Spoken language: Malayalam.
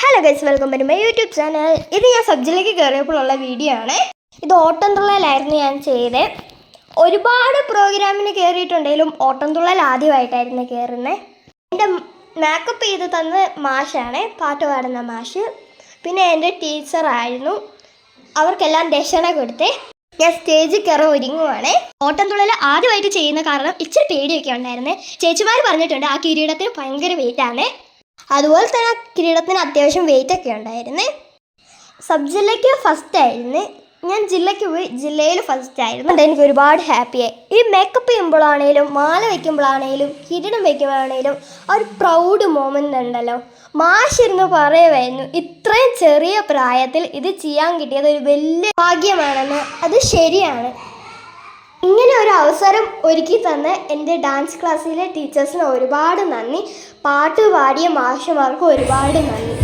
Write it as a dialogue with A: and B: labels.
A: Hello guys, welcome to my YouTube channel. ഇത് ഞാൻ സബ്ജിലേക്ക് കയറിയപ്പോഴുള്ള വീഡിയോ ആണ്. ഇത് ഓട്ടംതുള്ളലായിരുന്നു ഞാൻ ചെയ്തത്. ഒരുപാട് പ്രോഗ്രാമിന് കയറിയിട്ടുണ്ടെങ്കിലും ഓട്ടംതുള്ളൽ ആദ്യമായിട്ടായിരുന്നു കയറുന്നത്. എൻ്റെ മേക്കപ്പ് ചെയ്ത് തന്ന മാഷാണ്, പാട്ട് പാടുന്ന മാഷ്. പിന്നെ എൻ്റെ ടീച്ചറായിരുന്നു. അവർക്കെല്ലാം ദക്ഷിണ കൊടുത്ത് ഞാൻ സ്റ്റേജിൽ കയറി ഒരുങ്ങുവാണ്. ഓട്ടംതുള്ളൽ ആദ്യമായിട്ട് ചെയ്യുന്ന കാരണം ഇച്ചിരി പേടിയൊക്കെ ഉണ്ടായിരുന്നു. ചേച്ചിമാർ പറഞ്ഞിട്ടുണ്ട് ആ കിരീടത്തിന് ഭയങ്കര വെയിറ്റാണ്. അതുപോലെ തന്നെ ആ കിരീടത്തിന് അത്യാവശ്യം വെയിറ്റൊക്കെ ഉണ്ടായിരുന്നു. സബ് ജില്ലയ്ക്ക് ഫസ്റ്റായിരുന്നു. ഞാൻ ജില്ലയ്ക്ക് പോയി ജില്ലയിൽ ഫസ്റ്റായിരുന്നു. അത് എനിക്ക് ഒരുപാട് ഹാപ്പിയായി. ഈ മേക്കപ്പ് ചെയ്യുമ്പോഴാണേലും മാല വയ്ക്കുമ്പോഴാണേലും കിരീടം വയ്ക്കുമ്പോഴാണേലും ആ ഒരു പ്രൗഡ് മൊമെൻ്റ് ഉണ്ടല്ലോ. മാഷിരുന്ന് പറയുമായിരുന്നു ഇത്രയും ചെറിയ പ്രായത്തിൽ ഇത് ചെയ്യാൻ കിട്ടിയത് ഒരു വലിയ ഭാഗ്യമാണെന്ന്. അത് ശരിയാണ്. ഇങ്ങനെ ഒരു അവസരം ഒരുക്കി തന്ന എൻ്റെ ഡാൻസ് ക്ലാസ്സിലെ ടീച്ചേഴ്സിന് ഒരുപാട് നന്ദി. പാട്ട് പാടിയ മാഷുമാർക്ക് ഒരുപാട് നന്ദി.